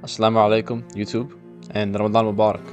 Assalamu alaikum, YouTube, and Ramadan Mubarak.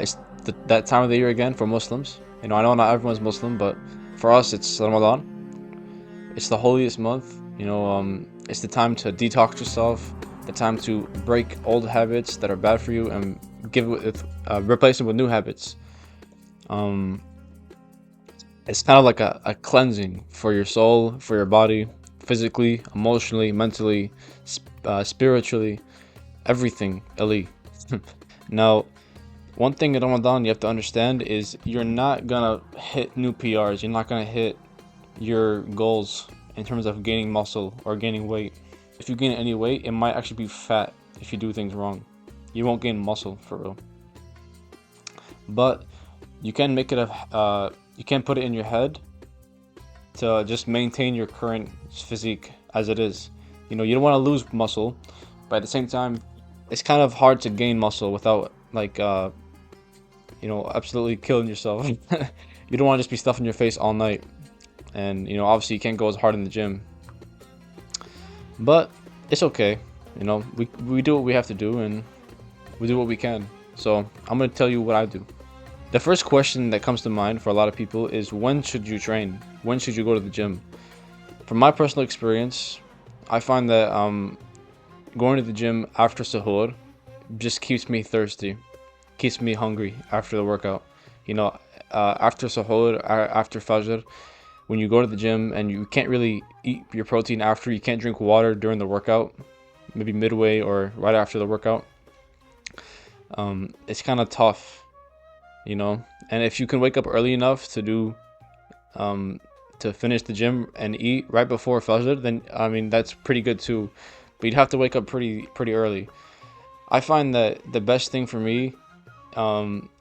It's that time of the year again for Muslims. I know not everyone's Muslim, but for us, it's Ramadan. It's the holiest month. It's the time to detox yourself, the time to break old habits that are bad for you and replace them with new habits. Um, it's kind of like a cleansing for your soul, for your body, physically, emotionally, mentally, spiritually, everything, Ali. Now, one thing in Ramadan you have to understand is you're not gonna hit new PRs. You're not gonna hit your goals in terms of gaining muscle or gaining weight. If you gain any weight, it might actually be fat if you do things wrong. You won't gain muscle for real. But you can you can put it in your head to just maintain your current physique as it is. You don't want to lose muscle, but at the same time, it's kind of hard to gain muscle without absolutely killing yourself. You don't want to just be stuffing your face all night. And, obviously you can't go as hard in the gym. But it's okay. We do what we have to do and we do what we can. So I'm going to tell you what I do. The first question that comes to mind for a lot of people is, when should you train? When should you go to the gym? From my personal experience, I find that going to the gym after sahur just keeps me thirsty, keeps me hungry after the workout. After sahur, after fajr, when you go to the gym and you can't really eat your protein after, you can't drink water during the workout, maybe midway or right after the workout, it's kind of tough, and if you can wake up early enough to finish the gym and eat right before fajr, then that's pretty good too, but you'd have to wake up pretty early. I find that the best thing for me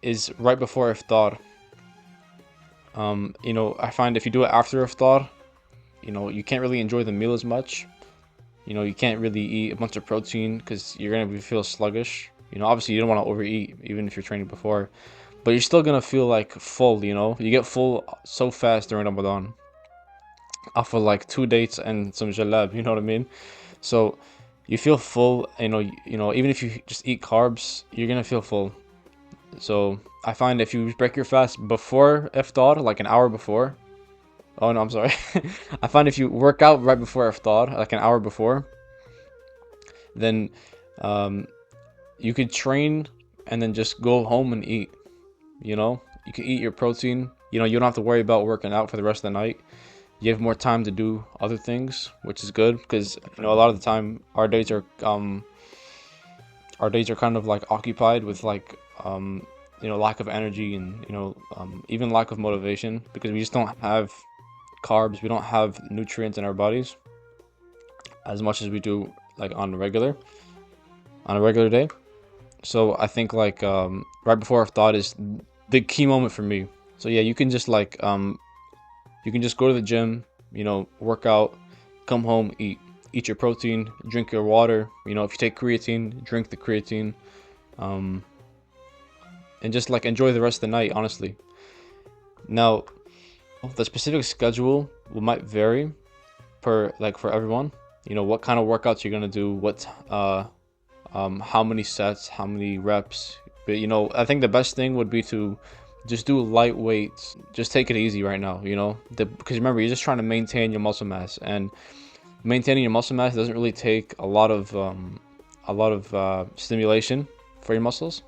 is right before iftar. I find if you do it after iftar, you can't really enjoy the meal as much. You can't really eat a bunch of protein because you're gonna feel sluggish. Obviously you don't want to overeat even if you're training before, but you're still gonna feel like full. You get full so fast during Ramadan off of like 2 dates and some jalab. You know what I mean? So you feel full. Even if you just eat carbs, you're gonna feel full. So I find if you break your fast before iftar, like an hour before. Oh no, I'm sorry. I find if you work out right before iftar, like an hour before, then you could train and then just go home and eat. You can eat your protein. You don't have to worry about working out for the rest of the night. You have more time to do other things, which is good because a lot of the time our days are kind of like occupied with like lack of energy and even lack of motivation, because we just don't have carbs, we don't have nutrients in our bodies as much as we do like on a regular day. So I think like right before iftar is the key moment for me. So yeah, you can just you can just go to the gym, work out, come home, eat your protein, drink your water. If you take creatine, drink the creatine, and just like enjoy the rest of the night, honestly. Now, the specific schedule might vary for everyone. What kind of workouts you're gonna do, how many sets, how many reps. But I think the best thing would be to just do light weights. Just take it easy right now. Because remember, you're just trying to maintain your muscle mass, and maintaining your muscle mass doesn't really take a lot of stimulation for your muscles.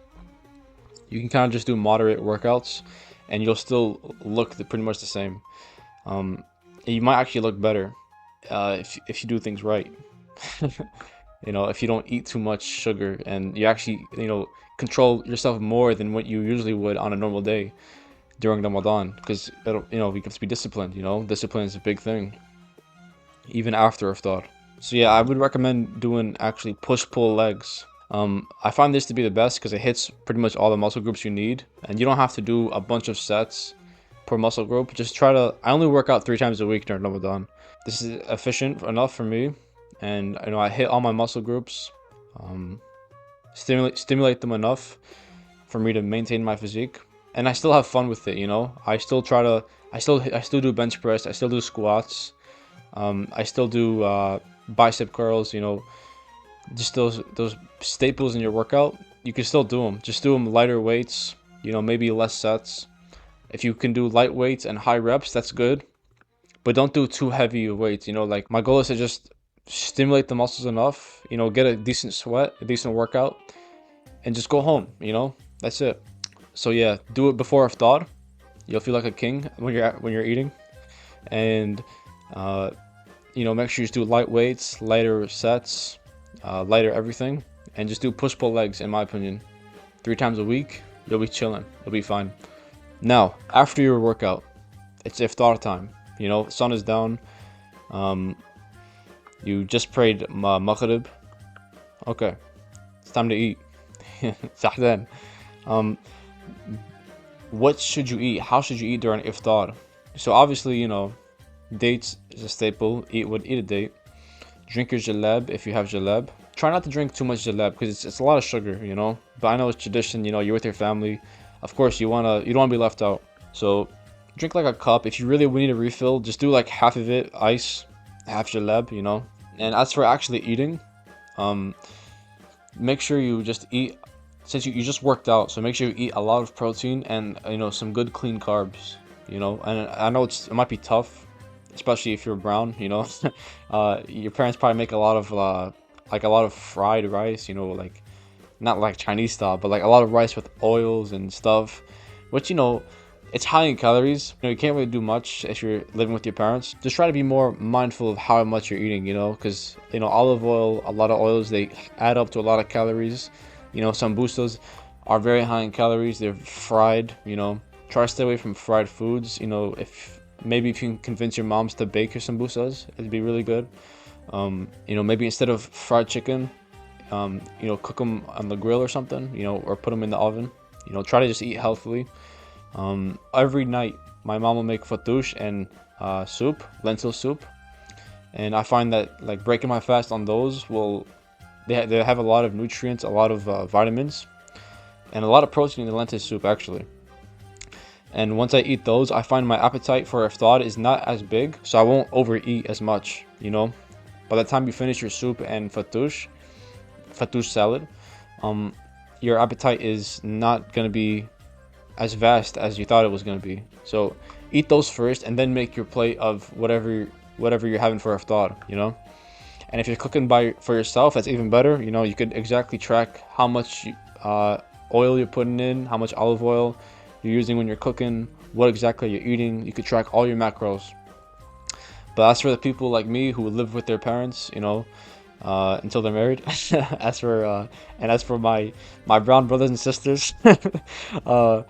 You can kind of just do moderate workouts and you'll still look pretty much the same. You might actually look better if you do things right. If you don't eat too much sugar and you actually control yourself more than what you usually would on a normal day during Ramadan, because we have to be disciplined. Discipline is a big thing even after iftar. So yeah, I would recommend doing actually push-pull legs. I find this to be the best because it hits pretty much all the muscle groups you need, and you don't have to do a bunch of sets per muscle group. I only work out 3 times a week during Ramadan. This is efficient enough for me, and I hit all my muscle groups, stimulate them enough for me to maintain my physique, and I still have fun with it. I still do bench press, I still do squats, I still do bicep curls, you know, just those staples in your workout. You can still do them. Just do them lighter weights, you know, maybe less sets. If you can do light weights and high reps, that's good. But don't do too heavy weights, you know, like my goal is to just stimulate the muscles enough, you know, get a decent sweat, a decent workout, and just go home, you know? That's it. So yeah, do it before iftar. You'll feel like a king when you're eating. And uh, you know, make sure you just do light weights, lighter sets, lighter everything, and just do push pull legs. In my opinion, 3 times a week, you'll be chilling. You'll be fine. Now, after your workout, it's iftar time. You know, sun is down. Um, you just prayed maghrib. Okay, it's time to eat. Sahdan. Um, what should you eat? How should you eat during iftar? So obviously, you know, dates is a staple. Eat a date. Drink your jalab if you have jalab. Try not to drink too much jalab because it's a lot of sugar, you know. But I know it's tradition, you know, you're with your family. Of course, you don't wanna be left out. So drink like a cup. If you really need a refill, just do like half of it ice, half jalab, you know. And as for actually eating, um, make sure you just eat since you just worked out. So make sure you eat a lot of protein and you know some good clean carbs. You know, and I know it might be tough, especially if you're brown. You know, your parents probably make a lot of like a lot of fried rice. You know, like not like Chinese style, but like a lot of rice with oils and stuff, which you know, it's high in calories. You know, you can't really do much if you're living with your parents. Just try to be more mindful of how much you're eating, you know, because you know, olive oil, a lot of oils, they add up to a lot of calories. You know, some bustos are very high in calories. They're fried, you know. Try to stay away from fried foods. You know, if you can convince your moms to bake your sambusas, it'd be really good. You know, maybe instead of fried chicken, you know, cook them on the grill or something, you know, or put them in the oven. You know, try to just eat healthily. Every night, my mom will make fattoush and soup, lentil soup, and I find that like breaking my fast on those will they have a lot of nutrients, a lot of vitamins, and a lot of protein in the lentil soup actually. And once I eat those, I find my appetite for iftar is not as big, so I won't overeat as much. You know, by the time you finish your soup and fattoush salad, um, your appetite is not gonna be as vast as you thought it was gonna be. So eat those first, and then make your plate of whatever you're having for iftar. You know, and if you're cooking for yourself, that's even better. You know, you could exactly track how much oil you're putting in, how much olive oil you're using when you're cooking, what exactly you're eating. You could track all your macros. But as for the people like me who live with their parents, you know, until they're married, as for my brown brothers and sisters, uh,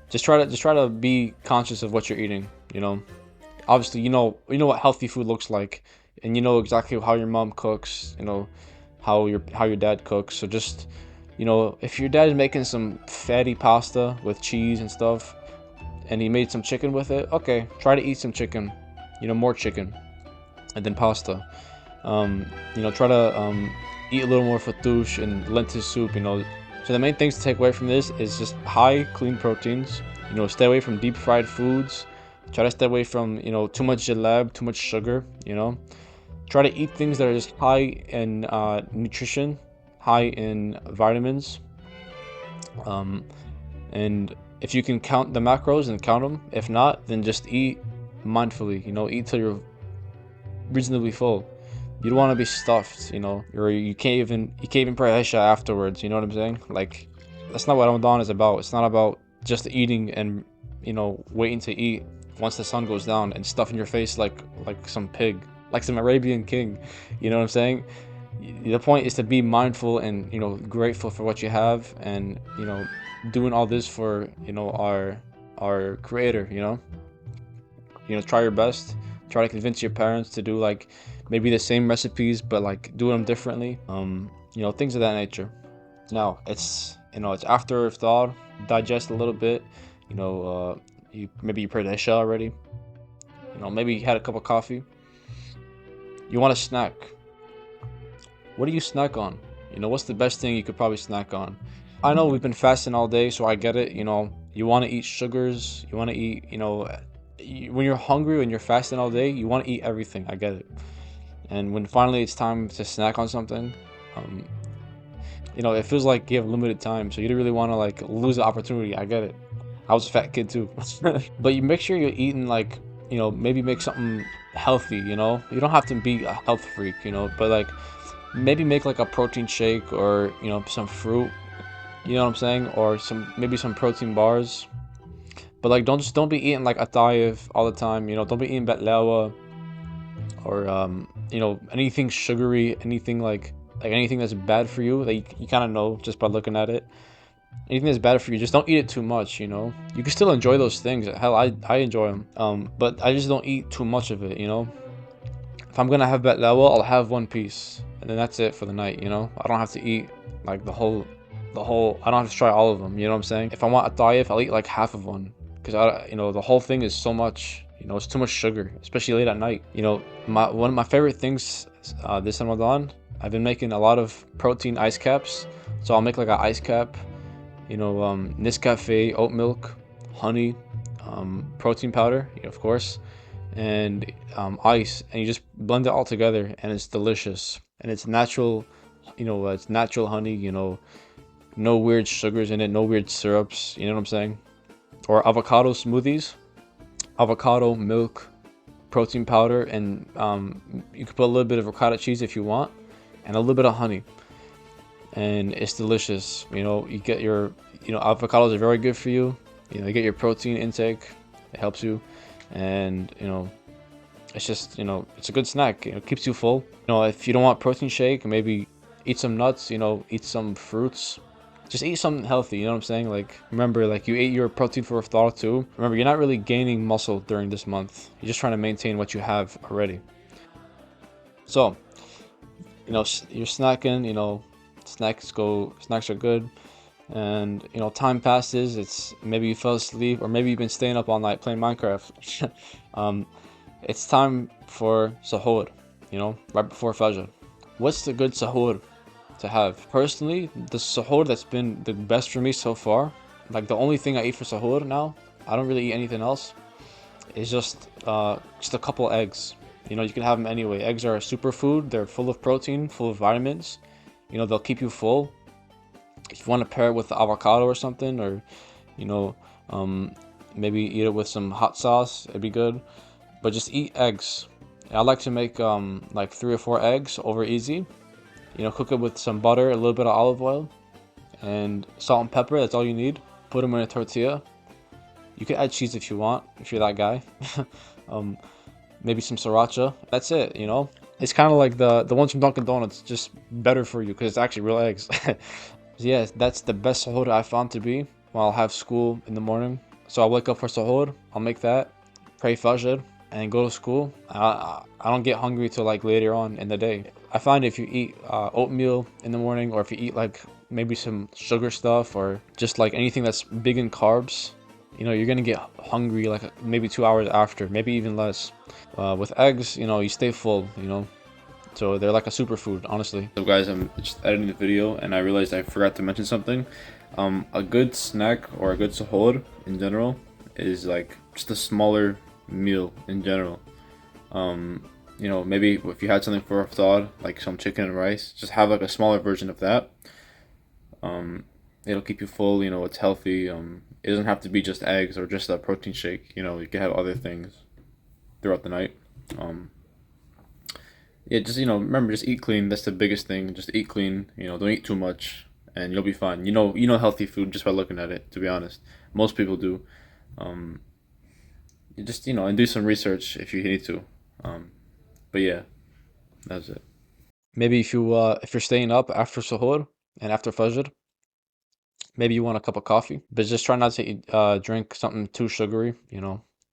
just try to be conscious of what you're eating. You know, obviously you know what healthy food looks like, and you know exactly how your mom cooks. You know how your dad cooks. So just you know, if your dad is making some fatty pasta with cheese and stuff, and he made some chicken with it, okay, try to eat some chicken. You know, more chicken, and then pasta. You know, try to eat a little more fattoush and lentil soup. You know, so the main things to take away from this is just high clean proteins. You know, stay away from deep fried foods. Try to stay away from you know too much jalab, too much sugar. You know, try to eat things that are just high in nutrition, high in vitamins. Um, and if you can count the macros, then count them. If not, then just eat mindfully. You know, eat till you're reasonably full. You don't want to be stuffed, you know, or you can't even pray Isha afterwards. You know what I'm saying? Like, that's not what Ramadan is about. It's not about just eating and you know waiting to eat once the sun goes down and stuffing your face like some pig, like some Arabian king. You know what I'm saying? The point is to be mindful and you know grateful for what you have, and you know doing all this for you know our creator. You know, try your best. Try to convince your parents to do like maybe the same recipes, but like do them differently. You know, things of that nature. Now it's after iftar. Digest a little bit. You know, you prayed Isha already. You know, maybe you had a cup of coffee. You want a snack. What do you snack on? You know, what's the best thing you could probably snack on? I know we've been fasting all day, so I get it. You know, you want to eat sugars. You want to eat, you know, when you're hungry, when you're fasting all day, you want to eat everything. I get it. And when finally it's time to snack on something, um, it feels like you have limited time, so you don't really want to like lose the opportunity. I get it. I was a fat kid too. But you make sure you're eating like, maybe make something healthy, You don't have to be a health freak, but like maybe make like a protein shake or, some fruit, you know what I'm saying? Or maybe some protein bars. But like don't be eating like atayef all the time, don't be eating baklawa or anything sugary, anything like anything that's bad for you that you kind of know just by looking at it. Anything that's bad for you, just don't eat it too much. You can still enjoy those things. Hell, I enjoy them. But I just don't eat too much of it. If I'm gonna have baklawa, I'll have one piece, and then that's it for the night. I don't have to eat like the whole. I don't have to try all of them. You know what I'm saying? If I want a taif, I'll eat like half of one, because the whole thing is so much. It's too much sugar, especially late at night. One of my favorite things this Ramadan, I've been making a lot of protein ice caps. So I'll make like an ice cap, Nescafe, oat milk, honey, protein powder, of course, and ice, and you just blend it all together, and it's delicious. And it's natural, it's natural honey, no weird sugars in it, no weird syrups, you know what I'm saying? Or avocado smoothies, avocado, milk, protein powder, and you can put a little bit of ricotta cheese if you want, and a little bit of honey, and it's delicious. You get your, avocados are very good for you. You get your protein intake, it helps you, and it's just, it's a good snack. It keeps you full. If you don't want protein shake, maybe eat some nuts, eat some fruits. Just eat something healthy, you know what I'm saying? Like, remember, like, you ate your protein for iftar too. Remember, you're not really gaining muscle during this month. You're just trying to maintain what you have already. So, you're snacking, snacks are good. And, time passes. It's maybe you fell asleep, or maybe you've been staying up all night playing Minecraft. It's time for sahur, right before Fajr. What's the good sahur to have? Personally, the sahur that's been the best for me so far, like the only thing I eat for sahur now, I don't really eat anything else, is just a couple eggs. You can have them anyway. Eggs are a superfood. They're full of protein, full of vitamins. They'll keep you full. If you want to pair it with avocado or something, or you know, maybe eat it with some hot sauce, it'd be good. But just eat eggs. I like to make like 3 or 4 eggs over easy. Cook it with some butter, a little bit of olive oil, and salt and pepper. That's all you need. Put them in a tortilla. You can add cheese if you want, if you're that guy. Maybe some sriracha. That's it. It's kind of like the ones from Dunkin' Donuts, just better for you because it's actually real eggs. Yeah, that's the best sahur I found to be when I'll have school in the morning. So I'll wake up for sahur, I'll make that, pray fajr, and go to school. I don't get hungry till like later on in the day. I find if you eat oatmeal in the morning, or if you eat like maybe some sugar stuff, or just like anything that's big in carbs, you're gonna get hungry like maybe 2 hours after, maybe even less. With eggs, you stay full, so they're like a superfood, honestly. So guys, I'm just editing the video and I realized I forgot to mention something. A good snack or a good sahur in general is like just a smaller meal in general. Maybe if you had something for iftar, like some chicken and rice, just have like a smaller version of that. It'll keep you full, it's healthy. It doesn't have to be just eggs or just a protein shake, you can have other things throughout the night. Yeah, just remember, just eat clean. That's the biggest thing. Just eat clean. Don't eat too much, and you'll be fine. You know healthy food just by looking at it. To be honest, most people do. You just and do some research if you need to. But yeah, that's it. Maybe if you're staying up after sahur and after fajr, maybe you want a cup of coffee, but just try not to drink something too sugary.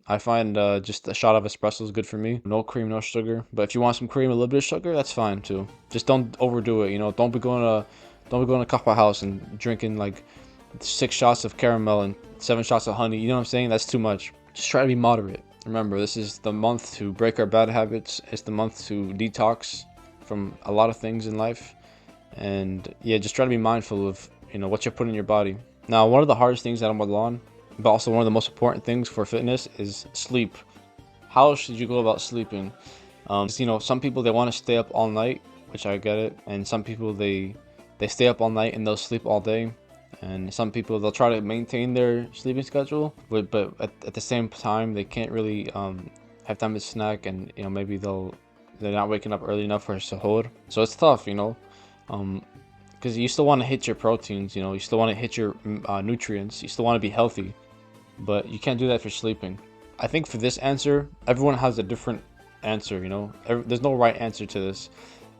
I find just a shot of espresso is good for me. No cream, no sugar. But if you want some cream, a little bit of sugar, that's fine too. Just don't overdo it. Don't be going to a copper house and drinking like 6 shots of caramel and 7 shots of honey. You know what I'm saying? That's too much. Just try to be moderate. Remember, this is the month to break our bad habits. It's the month to detox from a lot of things in life. And yeah, just try to be mindful of what you're putting in your body. Now, one of the hardest things at Ramadan But also one of the most important things for fitness is sleep. How should you go about sleeping? 'Cause, you know, some people they want to stay up all night, which I get it, and some people they stay up all night and they'll sleep all day, and some people they'll try to maintain their sleeping schedule, but at the same time they can't really have time to snack, and you know maybe they're not waking up early enough for suhoor, so it's tough, you know, because you still want to hit your proteins, you know, you still want to hit your nutrients, you still want to be healthy, but you can't do that if you're sleeping. I think for this answer, everyone has a different answer, you know. There's no right answer to this.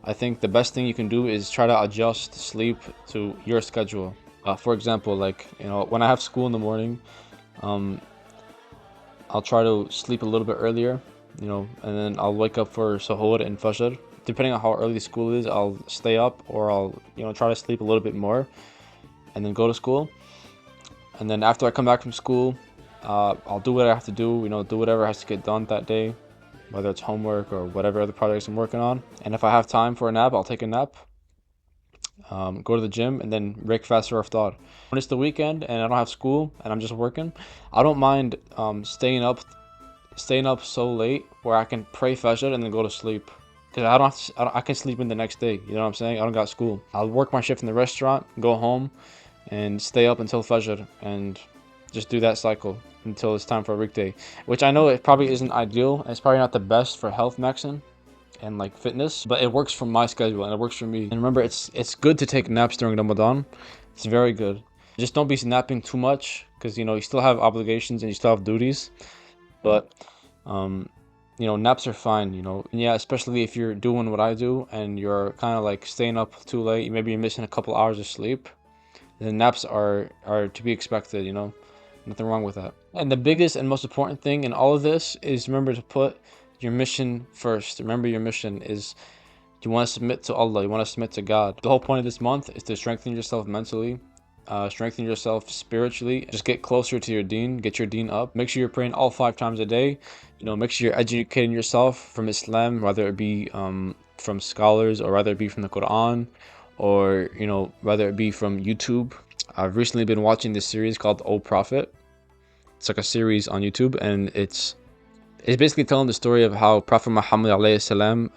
I think the best thing you can do is try to adjust sleep to your schedule. For example, like, you know, when I have school in the morning, um, I'll try to sleep a little bit earlier, you know, and then I'll wake up for suhoor and fajr. Depending on how early school is, I'll stay up or I'll, you know, try to sleep a little bit more and then go to school. And then after I come back from school, I'll do what I have to do, you know, do whatever has to get done that day, whether it's homework or whatever other projects I'm working on. And if I have time for a nap, I'll take a nap, go to the gym, and then break fast or iftar. When it's the weekend and I don't have school and I'm just working, I don't mind staying up so late where I can pray fajr and then go to sleep. Cause I can sleep in the next day. You know what I'm saying? I don't got school. I'll work my shift in the restaurant, go home, and stay up until fajr and just do that cycle until it's time for a weekday, which I know it probably isn't ideal. It's probably not the best for health maxing and like fitness, but it works for my schedule and it works for me. And remember, it's good to take naps during Ramadan. It's very good. Just don't be napping too much because you know you still have obligations and you still have duties. But you know, naps are fine, you know. And yeah, especially if you're doing what I do and you're kind of like staying up too late, maybe you're missing a couple hours of sleep, then naps are to be expected, you know. Nothing wrong with that. And the biggest and most important thing in all of this is remember to put your mission first. Remember your mission is you want to submit to Allah, you want to submit to God. The whole point of this month is to strengthen yourself mentally, strengthen yourself spiritually, just get closer to your deen, get your deen up. Make sure you're praying all 5 times a day. You know, make sure you're educating yourself from Islam, whether it be from scholars or whether it be from the Quran or, you know, whether it be from YouTube. I've recently been watching this series called O Prophet. It's like a series on YouTube, and it's basically telling the story of how Prophet Muhammad alayhi salam,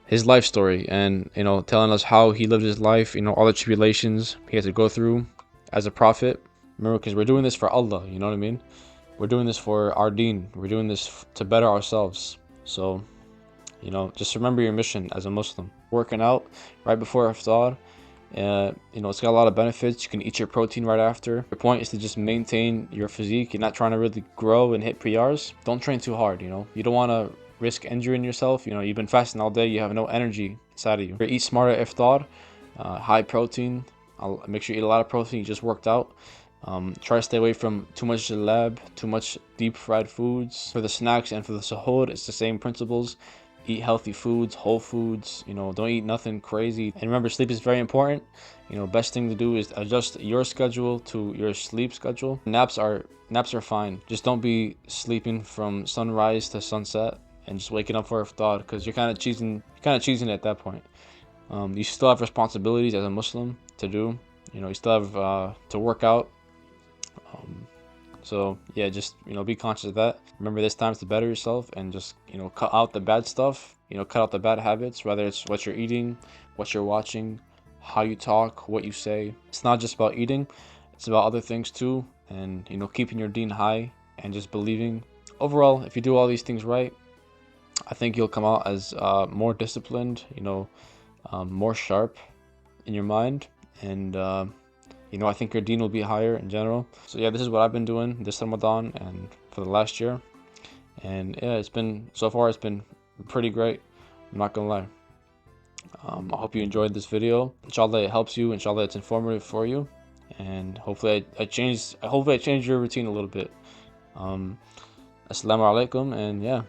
his life story, and you know, telling us how he lived his life, you know, all the tribulations he had to go through as a prophet. Remember, because we're doing this for Allah, you know what I mean? We're doing this for our deen. We're doing this to better ourselves. So, you know, just remember your mission as a Muslim. Working out right before iftar. You know, it's got a lot of benefits. You can eat your protein right after. The point is to just maintain your physique. You're not trying to really grow and hit PRs. Don't train too hard, you know. You don't want to risk injuring yourself. You know, you've been fasting all day. You have no energy inside of you. Eat smarter iftar, high protein. I'll make sure you eat a lot of protein. You just worked out. Try to stay away from too much jalab, too much deep fried foods. For the snacks and for the suhoor, it's the same principles. Eat healthy foods, whole foods, you know, don't eat nothing crazy. And remember, sleep is very important. You know, best thing to do is adjust your schedule to your sleep schedule. Naps are fine. Just don't be sleeping from sunrise to sunset and just waking up for iftar, because you're kind of cheating at that point. You still have responsibilities as a Muslim to do. You know, you still have to work out. So yeah, just, you know, be conscious of that. Remember, this time to better yourself and just, you know, cut out the bad stuff, you know, cut out the bad habits, whether it's what you're eating, what you're watching, how you talk, what you say. It's not just about eating, it's about other things too. And, you know, keeping your deen high and just believing. Overall, if you do all these things right, I think you'll come out as more disciplined, you know, more sharp in your mind, and you know, I think your deen will be higher in general. So yeah, this is what I've been doing this Ramadan and for the last year. And yeah, so far it's been pretty great. I'm not gonna lie. I hope you enjoyed this video. Inshallah it helps you. Inshallah it's informative for you. And hopefully I changed your routine a little bit. Assalamu alaikum, and yeah.